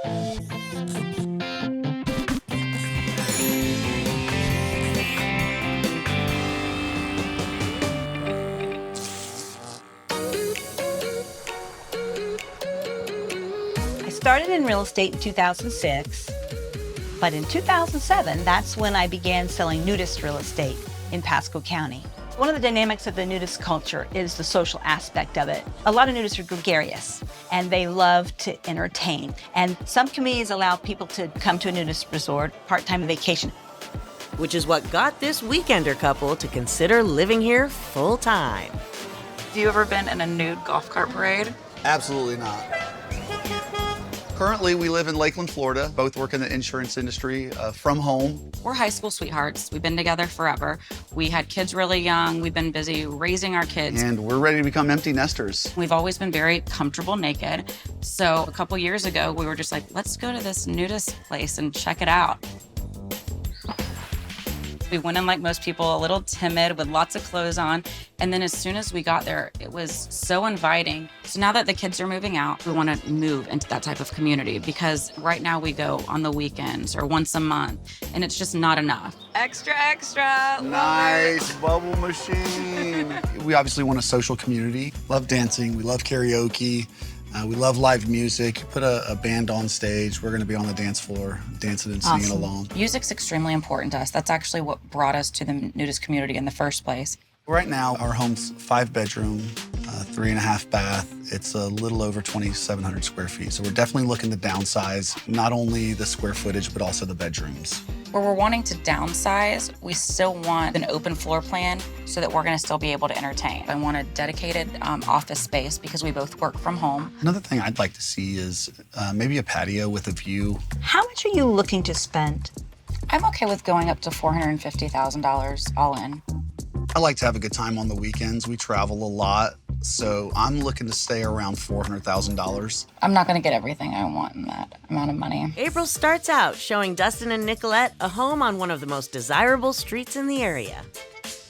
I started in real estate in 2006, but in 2007, that's when I began selling nudist real estate in Pasco County. One of the dynamics of the nudist culture is the social aspect of it. A lot of nudists are gregarious, and they love to entertain. And some communities allow people to come to a nudist resort, part-time vacation. Which is what got this weekender couple to consider living here full-time. Have you ever been in a nude golf cart parade? Absolutely not. Currently, we live in Lakeland, Florida. Both work in the insurance industry from home. We're high school sweethearts. We've been together forever. We had kids really young. We've been busy raising our kids. And we're ready to become empty nesters. We've always been very comfortable naked. So a couple years ago, we were just like, let's go to this nudist place and check it out. We went in like most people, a little timid with lots of clothes on. And then as soon as we got there, it was so inviting. So now that the kids are moving out, we want to move into that type of community because right now we go on the weekends or once a month and it's just not enough. Extra, extra. Nice bubble machine. We obviously want a social community. Love dancing, we love karaoke. We love live music. Put a band on stage. We're going to be on the dance floor, dancing and singing along. Music's extremely important to us. That's actually what brought us to the nudist community in the first place. Right now, our home's 5-bedroom, 3.5 bath. It's a little over 2,700 square feet. So we're definitely looking to downsize not only the square footage, but also the bedrooms. Where we're wanting to downsize, we still want an open floor plan so that we're gonna still be able to entertain. I want a dedicated office space because we both work from home. Another thing I'd like to see is maybe a patio with a view. How much are you looking to spend? I'm okay with going up to $450,000 all in. I like to have a good time on the weekends. We travel a lot, so I'm looking to stay around $400,000. I'm not gonna get everything I want in that amount of money. April starts out showing Dustin and Nicolette a home on one of the most desirable streets in the area.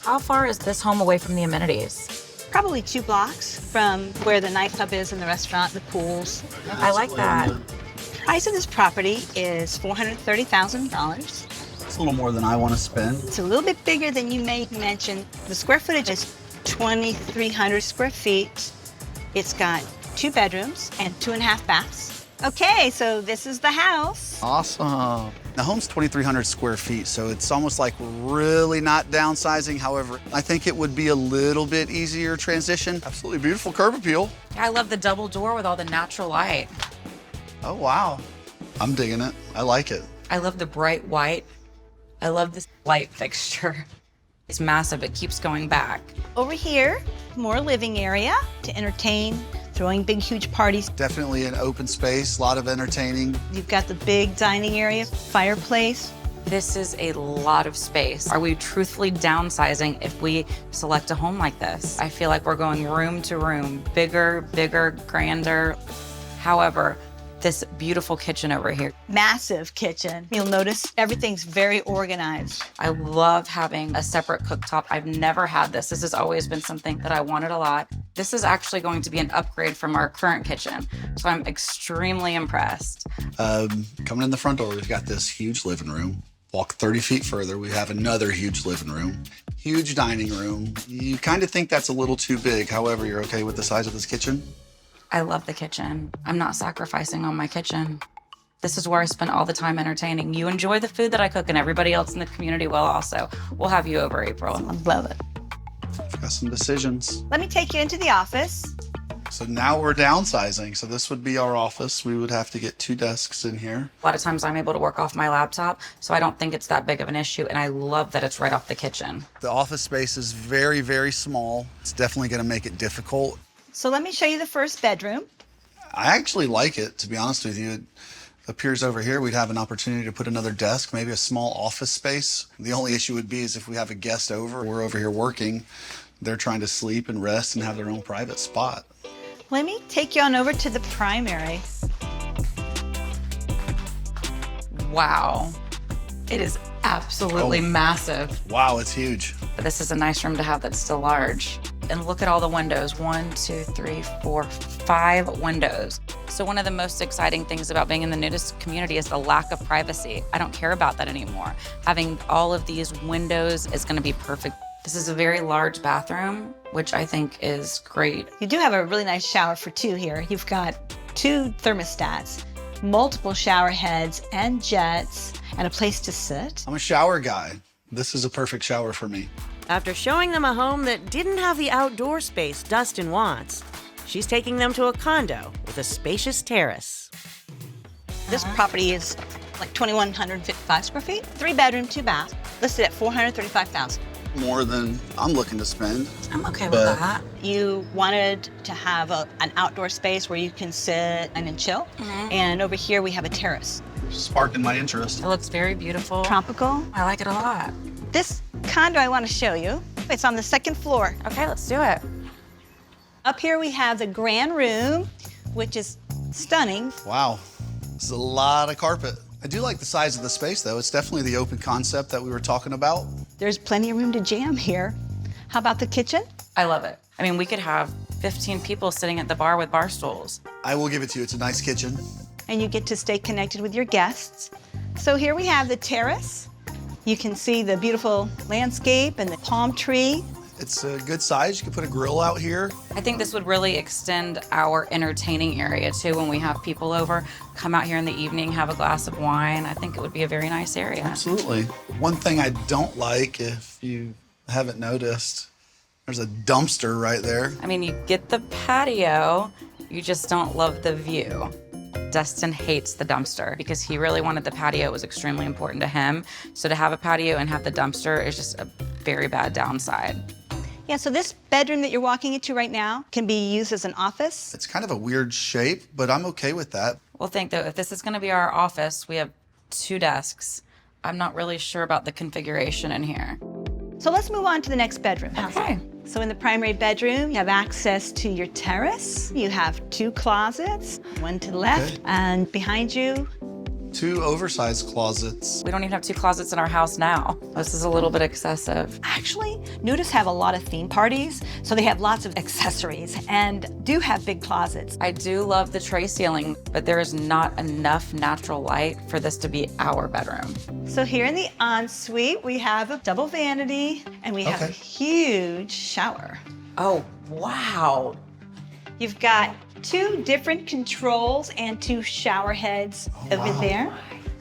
How far is this home away from the amenities? Probably 2 blocks from where the nightclub is and the restaurant, the pools. I like that. Price of this property is $430,000. It's a little more than I want to spend. It's a little bit bigger than you may mention. The square footage is 2,300 square feet. It's got 2 bedrooms and 2.5 baths. Okay, so this is the house. Awesome. The home's 2,300 square feet, so it's almost like we're really not downsizing. However, I think it would be a little bit easier transition. Absolutely beautiful curb appeal. I love the double door with all the natural light. Oh, wow. I'm digging it. I like it. I love the bright white. I love this light fixture. It's massive, it keeps going back. Over here, more living area to entertain, throwing big, huge parties. Definitely an open space, a lot of entertaining. You've got the big dining area, fireplace. This is a lot of space. Are we truthfully downsizing if we select a home like this? I feel like we're going room to room, bigger, grander. However, this beautiful kitchen over here. Massive kitchen. You'll notice everything's very organized. I love having a separate cooktop. I've never had this. This has always been something that I wanted a lot. This is actually going to be an upgrade from our current kitchen. So I'm extremely impressed. Coming in the front door, we've got this huge living room. Walk 30 feet further, we have another huge living room. Huge dining room. You kind of think that's a little too big. However, you're okay with the size of this kitchen? I love the kitchen. I'm not sacrificing on my kitchen. This is where I spend all the time entertaining. You enjoy the food that I cook and everybody else in the community will also. We'll have you over, April. I love it. Got some decisions. Let me take you into the office. So now we're downsizing. So this would be our office. We would have to get 2 desks in here. A lot of times I'm able to work off my laptop, so I don't think it's that big of an issue, and I love that it's right off the kitchen. The office space is very, very small. It's definitely gonna make it difficult. So let me show you the first bedroom. I actually like it, to be honest with you. It appears over here we'd have an opportunity to put another desk, maybe a small office space. The only issue would be is if we have a guest over, we're over here working, they're trying to sleep and rest and have their own private spot. Let me take you on over to the primary. Wow. It is absolutely massive. Wow, it's huge. But this is a nice room to have that's still large. And look at all the windows. 1, 2, 3, 4, 5 windows. So one of the most exciting things about being in the nudist community is the lack of privacy. I don't care about that anymore. Having all of these windows is gonna be perfect. This is a very large bathroom, which I think is great. You do have a really nice shower for two here. You've got 2 thermostats, multiple shower heads and jets, and a place to sit. I'm a shower guy. This is a perfect shower for me. After showing them a home that didn't have the outdoor space Dustin wants, she's taking them to a condo with a spacious terrace. This property is like 2,155 square feet, 3 bedroom, 2 bath, listed at $435,000. More than I'm looking to spend. I'm okay with But- that. You wanted to have an outdoor space where you can sit and then chill. And over here we have a terrace. Sparking my interest. It looks very beautiful. Tropical. I like it a lot. This condo I want to show you, it's on the 2nd floor. Okay, let's do it. Up here we have the grand room, which is stunning. Wow, this is a lot of carpet. I do like the size of the space though. It's definitely the open concept that we were talking about. There's plenty of room to jam here. How about the kitchen? I love it. I mean, we could have 15 people sitting at the bar with bar stools. I will give it to you. It's a nice kitchen. And you get to stay connected with your guests. So here we have the terrace. You can see the beautiful landscape and the palm tree. It's a good size. You can put a grill out here. I think this would really extend our entertaining area too when we have people over. Come out here in the evening, have a glass of wine. I think it would be a very nice area. Absolutely. One thing I don't like, if you haven't noticed, there's a dumpster right there. I mean, you get the patio, you just don't love the view. Dustin hates the dumpster because he really wanted the patio. It was extremely important to him. So to have a patio and have the dumpster is just a very bad downside. Yeah, so this bedroom that you're walking into right now can be used as an office. It's kind of a weird shape, but I'm okay with that. We'll think though, if this is gonna be our office, we have 2 desks. I'm not really sure about the configuration in here. So let's move on to the next bedroom. Okay. So in the primary bedroom, you have access to your terrace. You have 2 closets, one to the left, Okay. and behind you, 2 oversized closets. We don't even have 2 closets in our house now. This is a little bit excessive. actually, nudists have a lot of theme parties, so they have lots of accessories and do have big closets. I do love the tray ceiling, but there is not enough natural light for this to be our bedroom. So here in the ensuite, we have a double vanity and we have a Okay. huge shower. Oh, wow. You've got 2 different controls and 2 shower heads over there.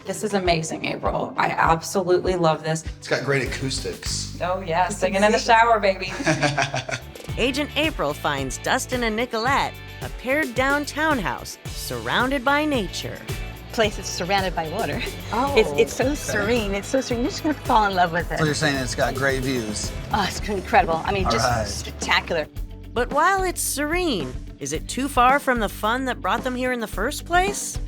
This is amazing, April. I absolutely love this. It's got great acoustics. Oh yeah, singing in the shower, baby. Agent April finds Dustin and Nicolette a pared down townhouse surrounded by nature. Place is surrounded by water. Oh, It's so serene. It's so serene. You're just gonna fall in love with it. So you're saying it's got great views. Oh, it's incredible. I mean, just right. spectacular. But while it's serene, is it too far from the fun that brought them here in the first place?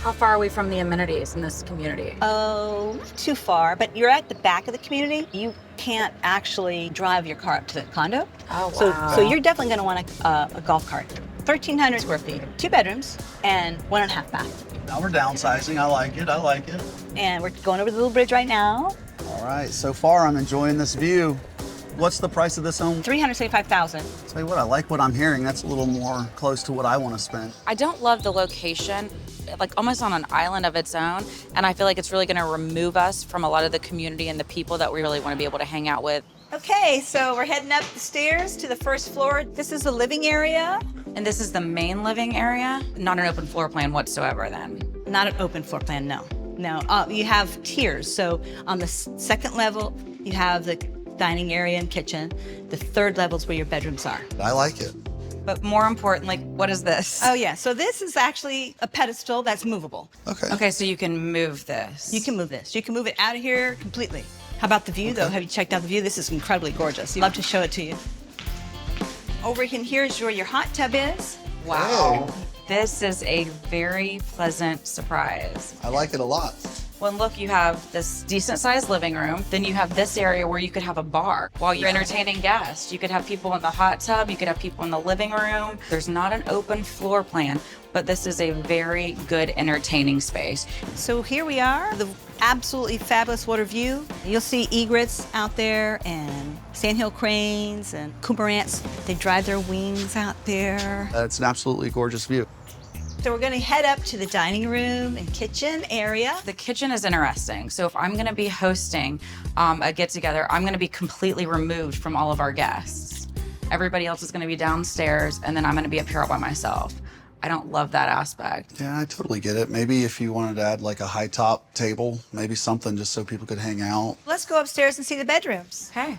How far are we from the amenities in this community? Oh, not too far, but you're at the back of the community. You can't actually drive your car up to the condo. Oh, So, wow. so you're definitely going to want a golf cart. 1,300 square feet, 2 bedrooms, and 1.5 bath. Now we're downsizing. I like it. I like it. And we're going over the little bridge right now. All right. So far, I'm enjoying this view. What's the price of this home? $375,000. Tell you what, I like what I'm hearing. That's a little more close to what I want to spend. I don't love the location, like almost on an island of its own. And I feel like it's really gonna remove us from a lot of the community and the people that we really wanna be able to hang out with. Okay, so we're heading up the stairs to the first floor. This is the living area. And this is the main living area, not an open floor plan whatsoever then. Not an open floor plan, no. No, you have tiers. So on the second level, you have the dining area and kitchen. The third level is where your bedrooms are. I like it. But more importantly, what is this? Oh yeah, so this is actually a pedestal that's movable. Okay. Okay, so you can move this. You can move this. You can move it out of here completely. How about the view though? Have you checked out the view? This is incredibly gorgeous. I'd love to show it to you. Over in here is where your hot tub is. Wow. This is a very pleasant surprise. I like it a lot. Well, look, you have this decent sized living room. Then you have this area where you could have a bar while you're entertaining guests. You could have people in the hot tub. You could have people in the living room. There's not an open floor plan, but this is a very good entertaining space. So here we are, the absolutely fabulous water view. You'll see egrets out there and sandhill cranes and cormorants. They dry their wings out there. It's an absolutely gorgeous view. So we're gonna head up to the dining room and kitchen area. The kitchen is interesting. So if I'm gonna be hosting a get together, I'm gonna be completely removed from all of our guests. Everybody else is gonna be downstairs and then I'm gonna be up here all by myself. I don't love that aspect. Yeah, I totally get it. Maybe if you wanted to add like a high top table, maybe something just so people could hang out. Let's go upstairs and see the bedrooms. Okay.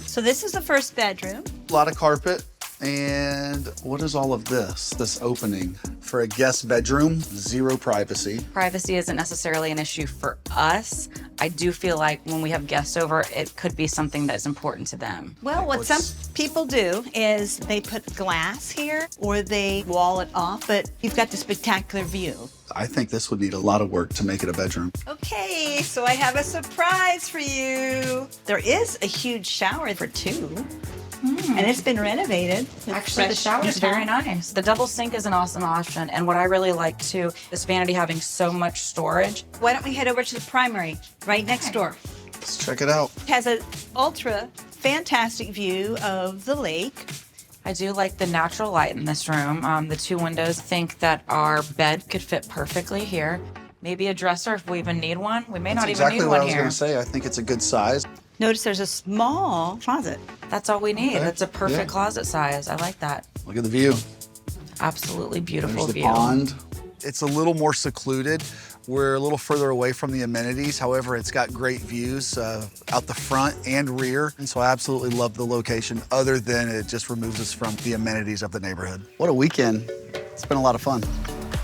So this is the first bedroom. A lot of carpet. And what is all of this? This opening for a guest bedroom, zero privacy. Privacy isn't necessarily an issue for us. I do feel like when we have guests over, it could be something that's important to them. Well, what some people do is they put glass here or they wall it off, but you've got the spectacular view. I think this would need a lot of work to make it a bedroom. Okay, so I have a surprise for you. There is a huge shower for two. And it's been renovated. Actually, the shower is very nice. The double sink is an awesome option. And what I really like too is vanity having so much storage. Why don't we head over to the primary right next door? Let's check it out. It has an ultra fantastic view of the lake. I do like the natural light in this room. The two windows, think that our bed could fit perfectly here. Maybe a dresser if we even need one. We may not even exactly need what one I was here. going to say. I think it's a good size. Notice there's a small closet. That's all we need. Okay. That's a perfect Yeah. closet size. I like that. Look at the view. Absolutely beautiful There's the view. pond. It's a little more secluded. We're a little further away from the amenities. However, it's got great views out the front and rear. And so I absolutely love the location, other than it just removes us from the amenities of the neighborhood. What a weekend. It's been a lot of fun.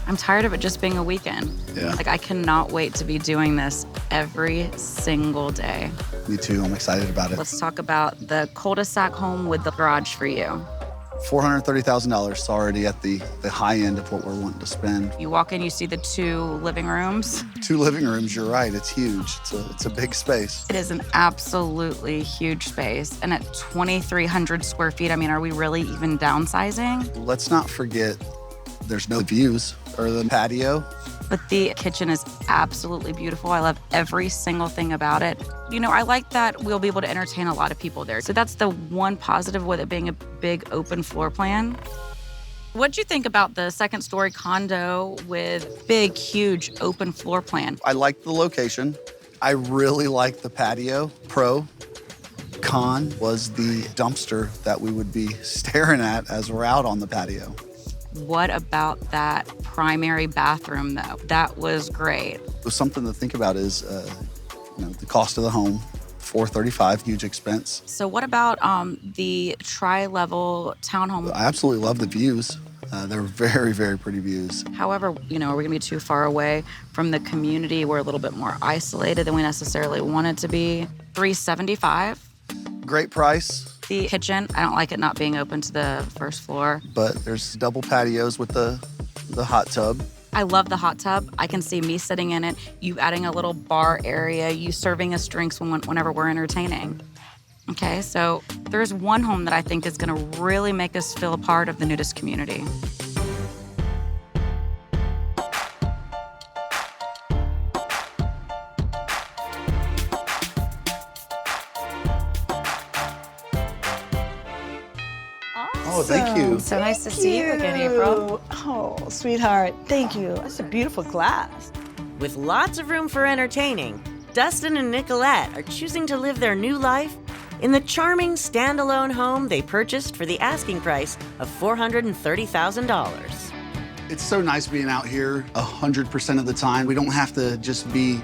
I'm tired of it just being a weekend. Yeah. Like, I cannot wait to be doing this every single day. Me too. I'm excited about it. Let's talk about the cul-de-sac home with the garage for you. $430,000 already at the high end of what we're wanting to spend. You walk in, you see the two living rooms. 2 living rooms, you're right. It's huge. It's a big space. It is an absolutely huge space. And at 2,300 square feet, I mean, are we really even downsizing? Let's not forget there's no views or the patio. But the kitchen is absolutely beautiful. I love every single thing about it. You know, I like that we'll be able to entertain a lot of people there. So that's the one positive with it being a big open floor plan. What'd you think about the second story condo with big, huge open floor plan? I like the location. I really like the patio. Pro. Con was the dumpster that we would be staring at as we're out on the patio. What about that primary bathroom, though? That was great. Something to think about is the cost of the home, $435, huge expense. So what about the tri-level townhome? I absolutely love the views. They're very, very pretty views. However, you know, are we gonna be too far away from the community? We're a little bit more isolated than we necessarily want it to be. $375. Great price, The kitchen, I don't like it not being open to the first floor. but there's double patios with the hot tub. I love the hot tub. I can see me sitting in it, you adding a little bar area, you serving us drinks whenever we're entertaining. Okay, so there's one home that I think is gonna really make us feel a part of the nudist community. Oh, thank you. So nice to see you again, April. Oh, sweetheart, thank you. That's a beautiful glass. With lots of room for entertaining, Dustin and Nicolette are choosing to live their new life in the charming standalone home they purchased for the asking price of $430,000. It's so nice being out here 100% of the time. We don't have to just be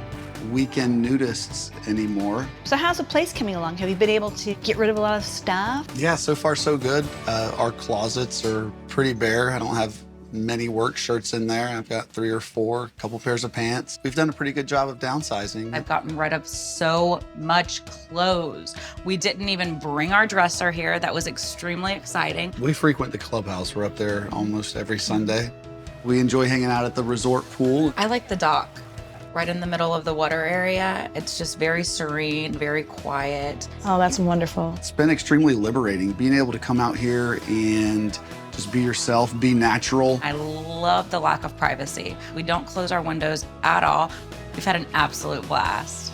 weekend nudists anymore. So how's the place coming along? Have you been able to get rid of a lot of stuff? Yeah, so far so good. Our closets are pretty bare. I don't have many work shirts in there. I've got 3 or 4, a couple pairs of pants. We've done a pretty good job of downsizing. I've gotten rid of so much clothes. We didn't even bring our dresser here. That was extremely exciting. We frequent the clubhouse. We're up there almost every Sunday. We enjoy hanging out at the resort pool. I like the dock. right in the middle of the water area. It's just very serene, very quiet. Oh, that's wonderful. It's been extremely liberating being able to come out here and just be yourself, be natural. I love the lack of privacy. We don't close our windows at all. We've had an absolute blast.